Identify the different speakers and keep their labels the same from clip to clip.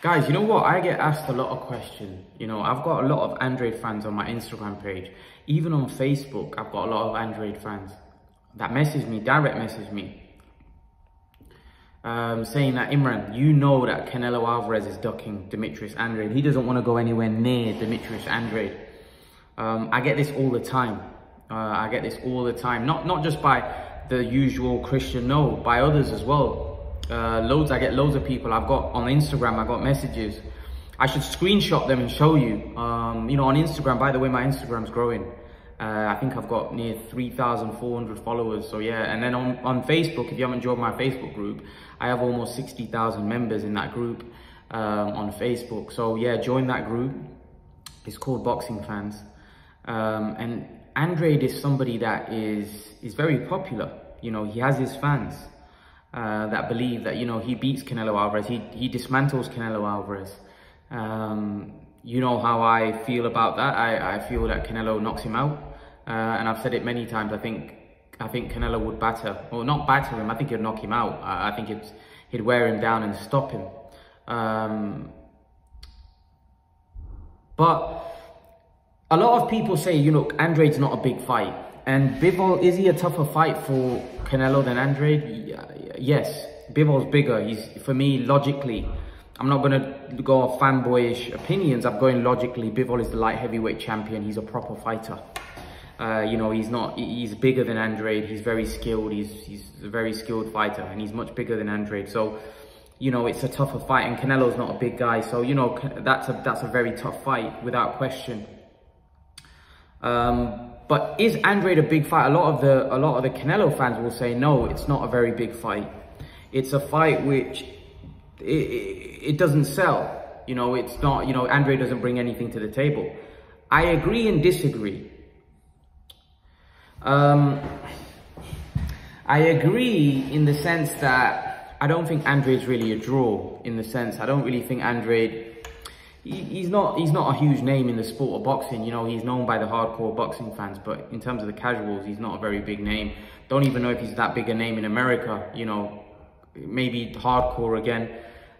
Speaker 1: Guys, you know what? I get asked a lot of questions. You know, I've got a lot of Andrade fans on my Instagram page. Even on Facebook, I've got a lot of Andrade fans that message me, direct message me, saying that, Imran, you know that Canelo Alvarez is ducking Demetrius Andrade. He doesn't want to go anywhere near Demetrius Andrade. I get this all the time. I get this all the time. Not just by the usual Christian, no, by others as well. I get loads of people. I've got on Instagram, I got messages. I should screenshot them and show you. You know, on Instagram, by the way, my Instagram's growing. I think I've got near 3,400 followers. So yeah, and then on Facebook, if you haven't joined my Facebook group, I have almost 60,000 members in that group on Facebook. So yeah, join that group. It's called Boxing Fans. And Andrade is somebody that is very popular. You know, he has his fans that believe that, you know, he beats Canelo Alvarez. He dismantles Canelo Alvarez. You know how I feel about that. I feel that Canelo knocks him out. And I've said it many times. I think Canelo would batter, or not batter him. I think he'd knock him out. I think he'd wear him down and stop him. But a lot of people say, you know, Andrade's not a big fight. And Bivol, is he a tougher fight for Canelo than Andrade? Yes, Bivol's bigger. For me, logically, I'm not going to go off fanboyish opinions. I'm going logically. Bivol is the light heavyweight champion. He's a proper fighter. You know, he's bigger than Andrade. He's very skilled. He's a very skilled fighter, and he's much bigger than Andrade. So, you know, it's a tougher fight, and Canelo's not a big guy. So, you know, that's a very tough fight without question. But is Andrade a big fight? A lot of the Canelo fans will say, no, it's not a very big fight. It's a fight which it doesn't sell. You know, it's not, you know, Andrade doesn't bring anything to the table. I agree and disagree. I agree in the sense that I don't think Andrade's really a draw, in the sense I don't really think Andrade, he's not a huge name in the sport of boxing. You know, he's known by the hardcore boxing fans, but in terms of the casuals, he's not a very big name. Don't even know if he's that big a name in America, you know, maybe hardcore again.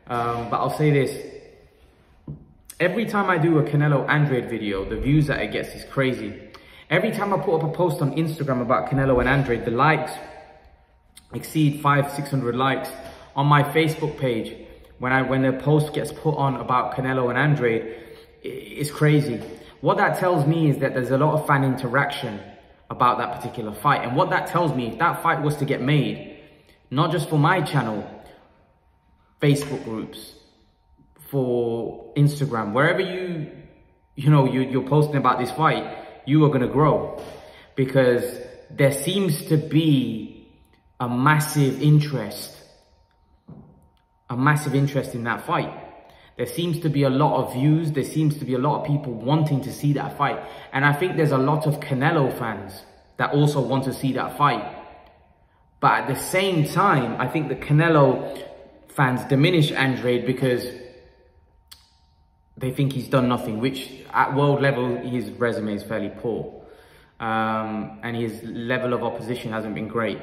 Speaker 1: But I'll say this, every time I do a Canelo Andrade video, the views that it gets is crazy. Every time I put up a post on Instagram about Canelo and Andrade, the likes exceed 500-600 likes. On my Facebook page, when the post gets put on about Canelo and Andrade, it's crazy. What that tells me is that there's a lot of fan interaction about that particular fight. And what that tells me, if that fight was to get made, not just for my channel, Facebook groups, for Instagram, wherever you're posting about this fight, you are going to grow, because there seems to be a massive interest in that fight. There seems to be a lot of views. There seems to be a lot of people wanting to see that fight. And I think there's a lot of Canelo fans that also want to see that fight. But at the same time, I think the Canelo fans diminish Andrade because they think he's done nothing, which at world level, his resume is fairly poor. And his level of opposition hasn't been great.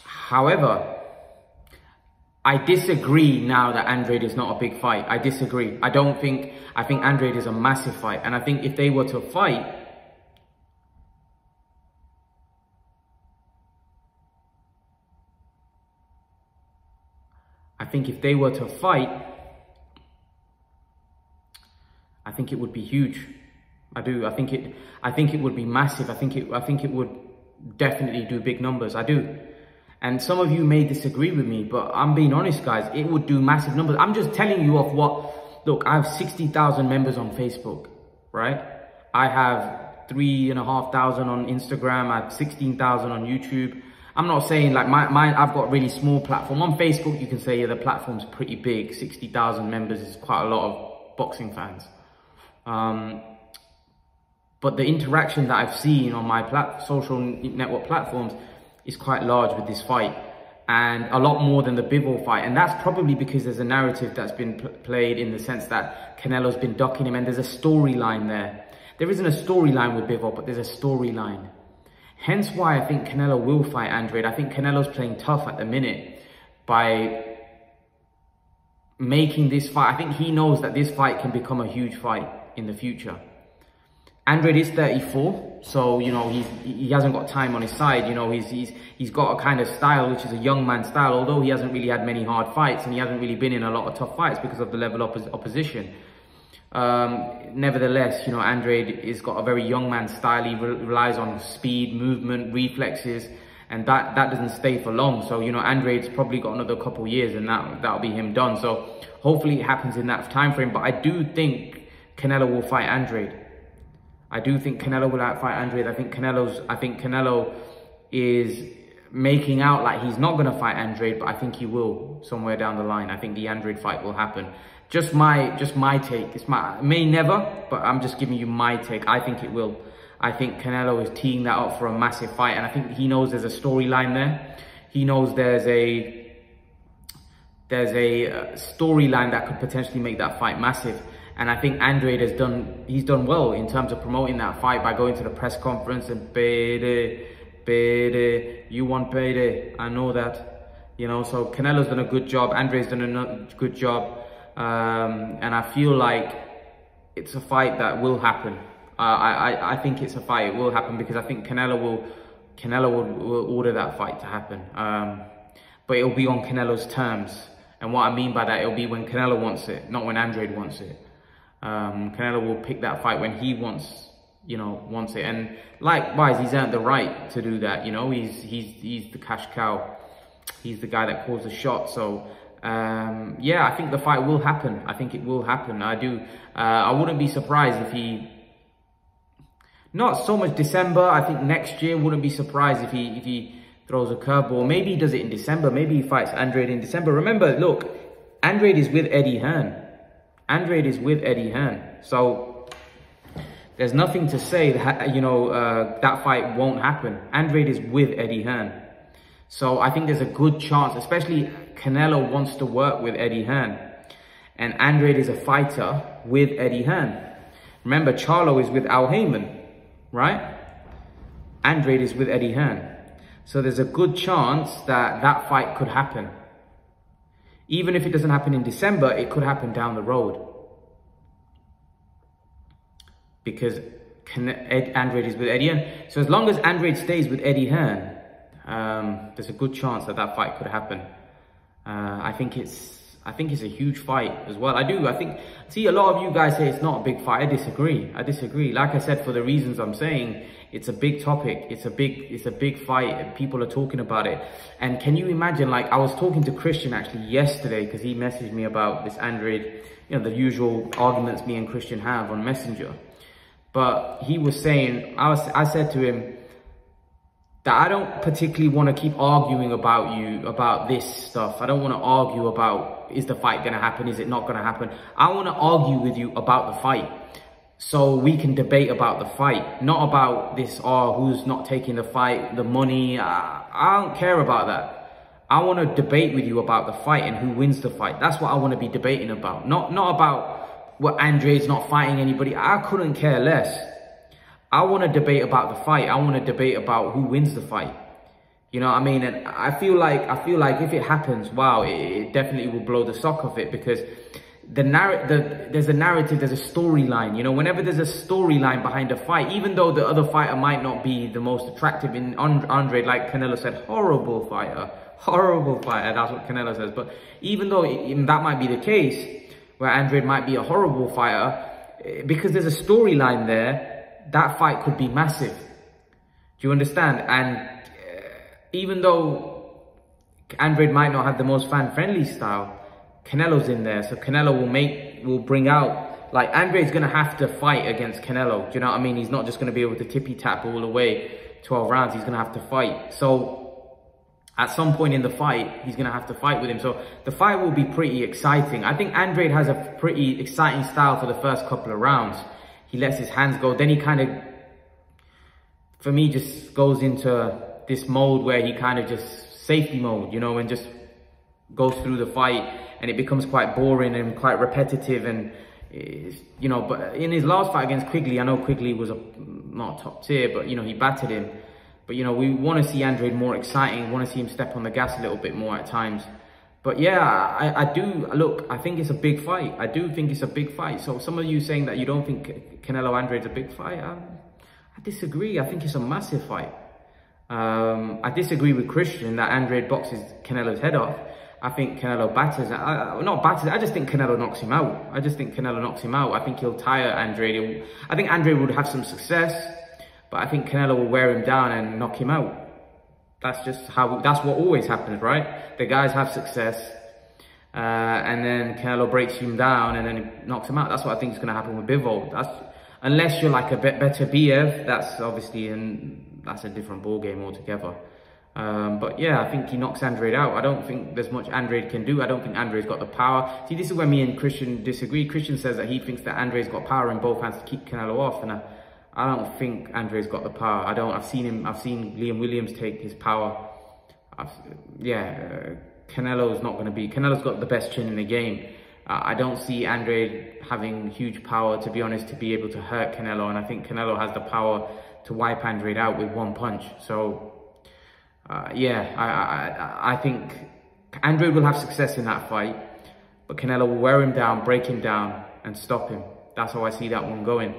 Speaker 1: However, I disagree now that Andrade is not a big fight. I disagree. I think Andrade is a massive fight. And I think if they were to fight, I think it would be huge. I do. I think it would be massive. I think it would definitely do big numbers. I do. And some of you may disagree with me, but I'm being honest, guys. It would do massive numbers. I'm just telling you of what. Look, I have 60,000 members on Facebook, right? I have 3,500 on Instagram. I have 16,000 on YouTube. I'm not saying like mine. I've got a really small platform on Facebook. You can say, yeah, the platform's pretty big. 60,000 members is quite a lot of boxing fans. But the interaction that I've seen on my social network platforms is quite large with this fight, and a lot more than the Bivol fight. And that's probably because there's a narrative that's been played in the sense that Canelo's been ducking him, and there's a storyline there. There isn't a storyline with Bivol, but there's a storyline. Hence why I think Canelo will fight Andrade. I think Canelo's playing tough at the minute by making this fight. I think he knows that this fight can become a huge fight in the future. Andrade is 34, so, you know, he hasn't got time on his side. You know, he's got a kind of style, which is a young man style, although he hasn't really had many hard fights, and he hasn't really been in a lot of tough fights because of the level of opposition. Nevertheless, you know, Andrade has got a very young man style. He relies on speed, movement, reflexes, and that doesn't stay for long. So, you know, Andrade's probably got another couple years, and that'll be him done. So hopefully it happens in that time frame. But I do think Canelo will fight Andrade. I do think Canelo will fight Andrade. I think Canelo is making out like he's not going to fight Andrade, but I think he will somewhere down the line. I think the Andrade fight will happen. Just my take. May never, but I'm just giving you my take. I think it will. I think Canelo is teeing that up for a massive fight, and I think he knows there's a storyline there. He knows there's a storyline that could potentially make that fight massive. And I think Andrade he's done well in terms of promoting that fight by going to the press conference and payday, you want payday. I know that, you know. So Canelo's done a good job. Andrade's done a good job, and I feel like it's a fight that will happen. I think it's a fight. It will happen because I think Canelo will order that fight to happen. But it'll be on Canelo's terms. And what I mean by that, it'll be when Canelo wants it, not when Andrade wants it. Canelo will pick that fight when he wants it, and likewise, he's earned the right to do that. You know, he's the cash cow. He's the guy that calls the shot. So yeah, I think the fight will happen. I think it will happen. I do. I wouldn't be surprised if he, not so much December. I think next year, wouldn't be surprised if he throws a curveball. Maybe he does it in December. Maybe he fights Andrade in December. Remember, look, Andrade is with Eddie Hearn. Andrade is with Eddie Hearn. So there's nothing to say that, you know, that fight won't happen. Andrade is with Eddie Hearn. So I think there's a good chance, especially Canelo wants to work with Eddie Hearn. And Andrade is a fighter with Eddie Hearn. Remember, Charlo is with Al Heyman, right? Andrade is with Eddie Hearn. So there's a good chance that that fight could happen. Even if it doesn't happen in December, it could happen down the road. Because Andrade is with Eddie Hearn. So as long as Andrade stays with Eddie Hearn, there's a good chance that that fight could happen. I think it's a huge fight as well. See, a lot of you guys say it's not a big fight. I disagree. Like I said, for the reasons I'm saying, it's a big topic. It's a big fight, and people are talking about it. And can you imagine, like, I was talking to Christian actually yesterday, because he messaged me about this Andrade, you know, the usual arguments me and Christian have on Messenger. But he was saying, I said to him that I don't particularly want to keep arguing about this stuff. I don't want to argue about, is the fight going to happen? Is it not going to happen? I want to argue with you about the fight, so we can debate about the fight, not about this, who's not taking the fight, the money. I don't care about that. I want to debate with you about the fight and who wins the fight. That's what I want to be debating about. Not about what Andrade's not fighting anybody. I couldn't care less. I want to debate about the fight. I want to debate about who wins the fight. You know what I mean? And I feel like if it happens, wow, it definitely will blow the sock off it, because there's a narrative, there's a storyline. You know, whenever there's a storyline behind a fight, even though the other fighter might not be the most attractive, in Andrade, like Canelo said, horrible fighter, that's what Canelo says. But even though that might be the case, where Andrade might be a horrible fighter, because there's a storyline there, that fight could be massive. Do you understand? And even though Andrade might not have the most fan-friendly style, Canelo's in there, so Canelo will bring out, like, Andrade's gonna have to fight against Canelo. Do you know what I mean? He's not just gonna be able to tippy-tap all the way 12 rounds. He's gonna have to fight. So at some point in the fight, he's gonna have to fight with him. So the fight will be pretty exciting. I think Andrade has a pretty exciting style for the first couple of rounds. He lets his hands go. Then he kind of, for me, just goes into this mode where he kind of just safety mode, you know, and just goes through the fight, and it becomes quite boring and quite repetitive. And, you know, but in his last fight against Quigley, I know Quigley was not top tier, but, you know, he battered him. But, you know, we want to see Andrade more exciting. We want to see him step on the gas a little bit more at times. But yeah, I do, look, I think it's a big fight. I do think it's a big fight. So some of you saying that you don't think Canelo Andrade's a big fight, I disagree. I think it's a massive fight. I disagree with Christian that Andrade boxes Canelo's head off. I think Canelo batters, not batters, I just think Canelo knocks him out. I just think Canelo knocks him out. I think he'll tire Andrade. I think Andrade would have some success, but I think Canelo will wear him down and knock him out. That's just how, that's what always happens, right? The guys have success, and then Canelo breaks him down and then he knocks him out. That's what I think is going to happen with Bivol. Unless you're like a bit better BF, that's obviously, that's a different ball game altogether. But yeah, I think he knocks Andrade out. I don't think there's much Andrade can do. I don't think Andrade's got the power. See, this is where me and Christian disagree. Christian says that he thinks that Andrade's got power in both hands to keep Canelo off, and I don't think Andrade's got the power. I've seen Liam Williams take his power. Canelo's not going to be, Canelo's got the best chin in the game. I don't see Andrade having huge power, to be honest, to be able to hurt Canelo. And I think Canelo has the power to wipe Andrade out with one punch. So, I think Andrade will have success in that fight, but Canelo will wear him down, break him down, and stop him. That's how I see that one going.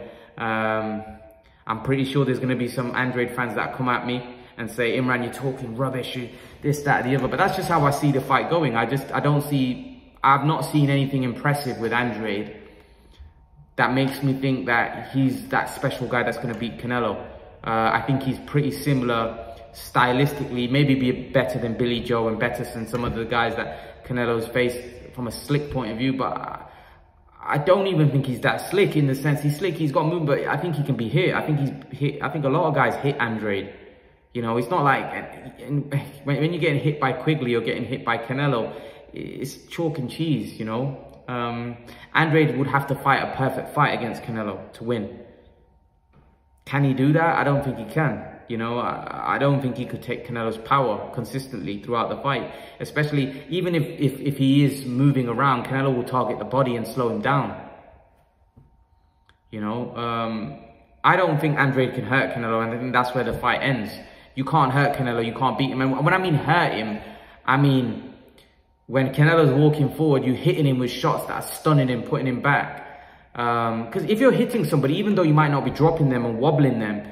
Speaker 1: I'm pretty sure there's going to be some Andrade fans that come at me and say, Imran, you're talking rubbish, this, that, the other. But that's just how I see the fight going. I've not seen anything impressive with Andrade that makes me think that he's that special guy that's going to beat Canelo. I think he's pretty similar stylistically, maybe be better than Billy Joe and better than some of the guys that Canelo's faced from a slick point of view, but I don't even think he's that slick in the sense he's slick, he's got movement, but I think he can be hit. I think a lot of guys hit Andrade. You know, it's not like, when you're getting hit by Quigley or getting hit by Canelo, it's chalk and cheese, you know. Andrade would have to fight a perfect fight against Canelo to win. Can he do that? I don't think he can. You know, I don't think he could take Canelo's power consistently throughout the fight. Especially, even if he is moving around, Canelo will target the body and slow him down. You know, I don't think Andrade can hurt Canelo, and I think that's where the fight ends. You can't hurt Canelo, you can't beat him. And when I mean hurt him, I mean when Canelo's walking forward, you're hitting him with shots that are stunning him, putting him back. Because if you're hitting somebody, even though you might not be dropping them and wobbling them,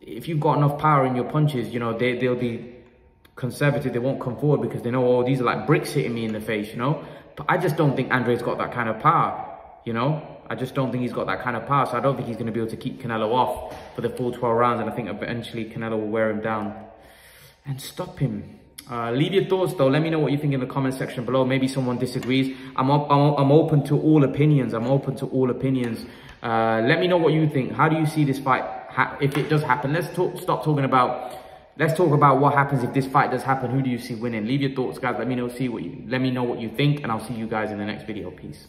Speaker 1: if you've got enough power in your punches, you know, they'll be conservative. They won't come forward because they know, oh, these are like bricks hitting me in the face, you know. But I just don't think Andrade's got that kind of power, you know. I just don't think he's got that kind of power. So I don't think he's going to be able to keep Canelo off for the full 12 rounds. And I think eventually Canelo will wear him down and stop him. Leave your thoughts though. Let me know what you think in the comment section below. Maybe someone disagrees. I'm open to all opinions. I'm open to all opinions. Let me know what you think. How do you see this fight if it does happen? Let's talk about what happens if this fight does happen. Who do you see winning? Leave your thoughts, guys. Let me know what you think, and I'll see you guys in the next video. Peace.